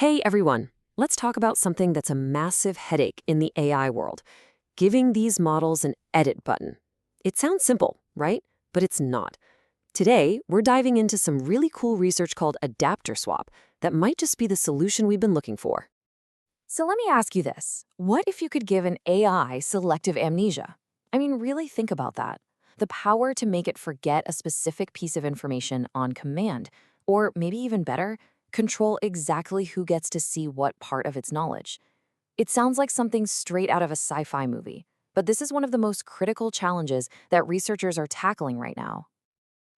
Hey everyone, let's talk about something that's a massive headache in the AI world, giving these models an edit button. It sounds simple, right? But it's not. Today, we're diving into some really cool research called adapter swap that might just be the solution we've been looking for. So let me ask you this. What if you could give an AI selective amnesia? I mean, really think about that. The power to make it forget a specific piece of information on command, or maybe even better, control exactly who gets to see what part of its knowledge. It sounds like something straight out of a sci-fi movie, but this is one of the most critical challenges that researchers are tackling right now.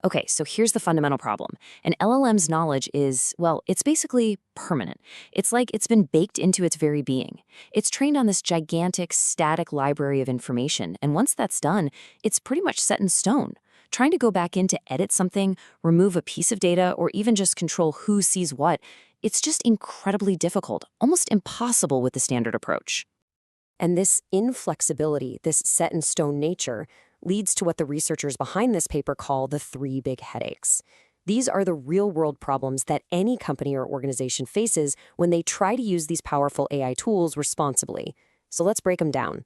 Okay, so here's the fundamental problem. An LLM's knowledge is, well, it's basically permanent. It's like it's been baked into its very being. It's trained on this gigantic, static library of information, and once that's done, it's pretty much set in stone. Trying to go back in to edit something, remove a piece of data, or even just control who sees what, it's just incredibly difficult, almost impossible with the standard approach. And this inflexibility, this set-in-stone nature, leads to what the researchers behind this paper call the three big headaches. These are the real-world problems that any company or organization faces when they try to use these powerful AI tools responsibly. So let's break them down.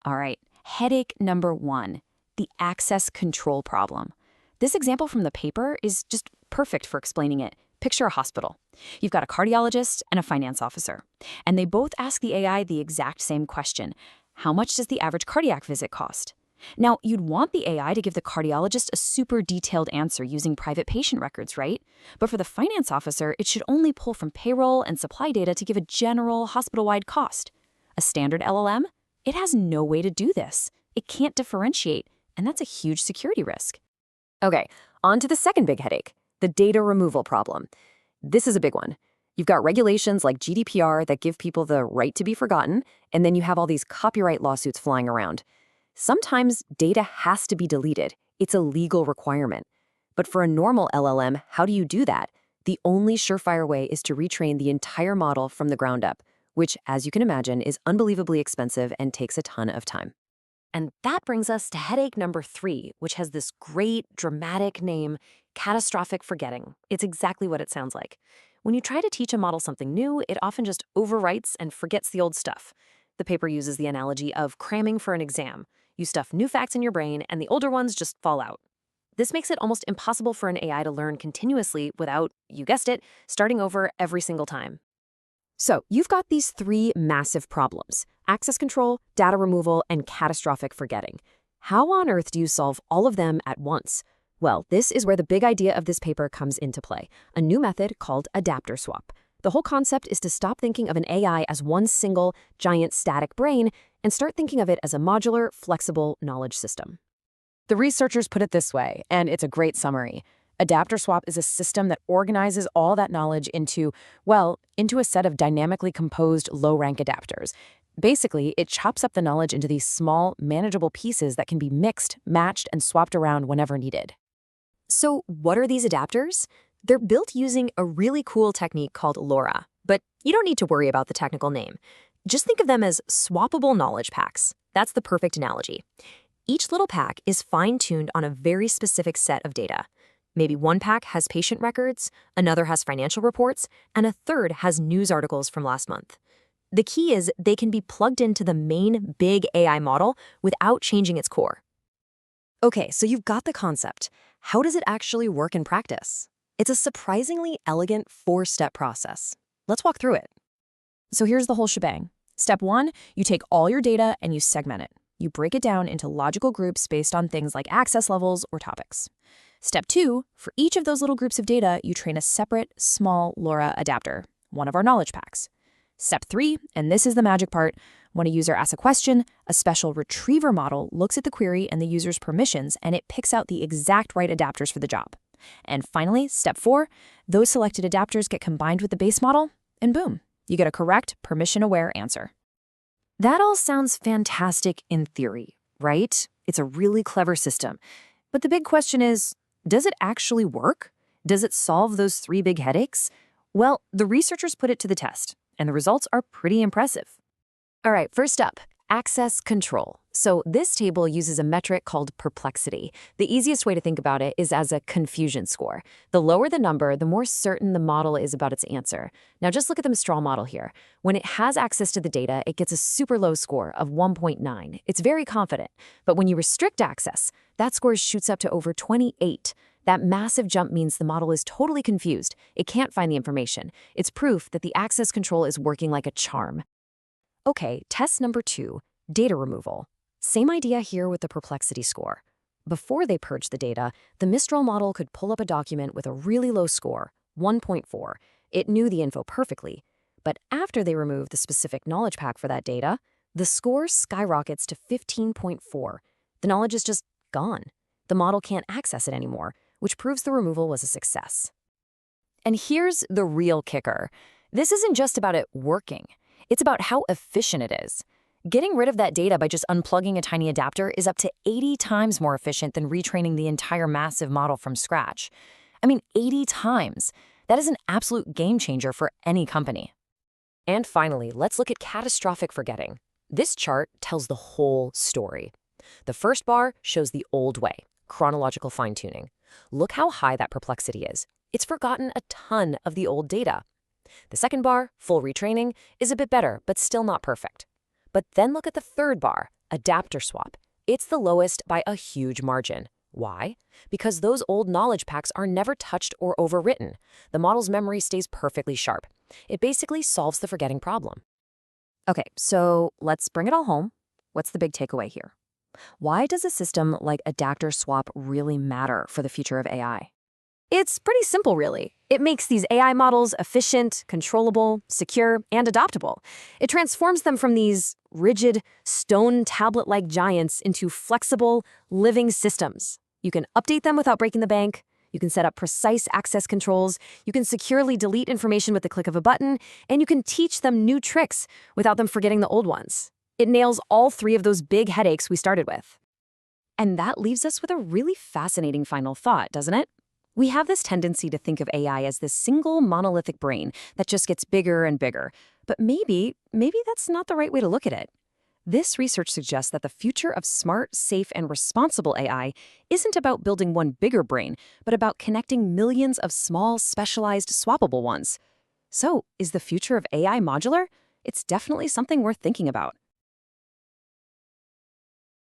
All right, headache number one, the access control problem. This example from the paper is just perfect for explaining it. Picture a hospital. You've got a cardiologist and a finance officer, and they both ask the AI the exact same question. How much does the average cardiac visit cost? Now, you'd want the AI to give the cardiologist a super detailed answer using private patient records, right? But for the finance officer, it should only pull from payroll and supply data to give a general hospital-wide cost. A standard LLM? It has no way to do this. It can't differentiate, and that's a huge security risk. Okay, on to the second big headache, the data removal problem. This is a big one. You've got regulations like GDPR that give people the right to be forgotten, and then you have all these copyright lawsuits flying around. Sometimes data has to be deleted. It's a legal requirement. But for a normal LLM, how do you do that? The only surefire way is to retrain the entire model from the ground up, which, as you can imagine, is unbelievably expensive and takes a ton of time. And that brings us to headache number three, which has this great, dramatic name, catastrophic forgetting. It's exactly what it sounds like. When you try to teach a model something new, it often just overwrites and forgets the old stuff. The paper uses the analogy of cramming for an exam. You stuff new facts in your brain, and the older ones just fall out. This makes it almost impossible for an AI to learn continuously without, you guessed it, starting over every single time. So you've got these three massive problems: access control, data removal, and catastrophic forgetting. How on earth do you solve all of them at once? Well, this is where the big idea of this paper comes into play, a new method called adapter swap. The whole concept is to stop thinking of an AI as one single, giant static brain and start thinking of it as a modular, flexible knowledge system. The researchers put it this way, and it's a great summary. Adapter swap is a system that organizes all that knowledge into a set of dynamically composed low-rank adapters. Basically, it chops up the knowledge into these small, manageable pieces that can be mixed, matched, and swapped around whenever needed. So what are these adapters? They're built using a really cool technique called LoRa, but you don't need to worry about the technical name. Just think of them as swappable knowledge packs. That's the perfect analogy. Each little pack is fine-tuned on a very specific set of data. Maybe one pack has patient records, another has financial reports, and a third has news articles from last month. The key is they can be plugged into the main big AI model without changing its core. Okay, so you've got the concept. How does it actually work in practice? It's a surprisingly elegant four-step process. Let's walk through it. So here's the whole shebang. Step one, you take all your data and you segment it. You break it down into logical groups based on things like access levels or topics. Step two, for each of those little groups of data, you train a separate, small LoRa adapter, one of our knowledge packs. Step three, and this is the magic part, when a user asks a question, a special retriever model looks at the query and the user's permissions, and it picks out the exact right adapters for the job. And finally, step four, those selected adapters get combined with the base model, and boom, you get a correct, permission-aware answer. That all sounds fantastic in theory, right? It's a really clever system. But the big question is, does it actually work? Does it solve those three big headaches? Well, the researchers put it to the test, and the results are pretty impressive. All right, first up, Access control. So this table uses a metric called perplexity. The easiest way to think about it is as a confusion score. The lower the number, the more certain the model is about its answer. Now just look at the Mistral model here. When it has access to the data, it gets a super low score of 1.9. It's very confident. But when you restrict access, that score shoots up to over 28. That massive jump means the model is totally confused. It can't find the information. It's proof that the access control is working like a charm. Okay, test number 2, data removal. Same idea here with the perplexity score. Before they purged the data, the Mistral model could pull up a document with a really low score, 1.4. It knew the info perfectly. But after they removed the specific knowledge pack for that data, the score skyrockets to 15.4. The knowledge is just gone. The model can't access it anymore, which proves the removal was a success. And here's the real kicker. This isn't just about it working. It's about how efficient it is. Getting rid of that data by just unplugging a tiny adapter is up to 80 times more efficient than retraining the entire massive model from scratch. I mean, 80 times. That is an absolute game changer for any company. And finally, let's look at catastrophic forgetting. This chart tells the whole story. The first bar shows the old way, chronological fine-tuning. Look how high that perplexity is. It's forgotten a ton of the old data. The second bar, full retraining, is a bit better, but still not perfect. But then look at the third bar, adapter swap. It's the lowest by a huge margin. Why? Because those old knowledge packs are never touched or overwritten. The model's memory stays perfectly sharp. It basically solves the forgetting problem. Okay, so let's bring it all home. What's the big takeaway here? Why does a system like adapter swap really matter for the future of AI? It's pretty simple, really. It makes these AI models efficient, controllable, secure, and adoptable. It transforms them from these rigid, stone tablet-like giants into flexible, living systems. You can update them without breaking the bank. You can set up precise access controls. You can securely delete information with the click of a button. And you can teach them new tricks without them forgetting the old ones. It nails all 3 of those big headaches we started with. And that leaves us with a really fascinating final thought, doesn't it? We have this tendency to think of AI as this single monolithic brain that just gets bigger and bigger. But maybe that's not the right way to look at it. This research suggests that the future of smart, safe, and responsible AI isn't about building one bigger brain, but about connecting millions of small, specialized, swappable ones. So, is the future of AI modular? It's definitely something worth thinking about.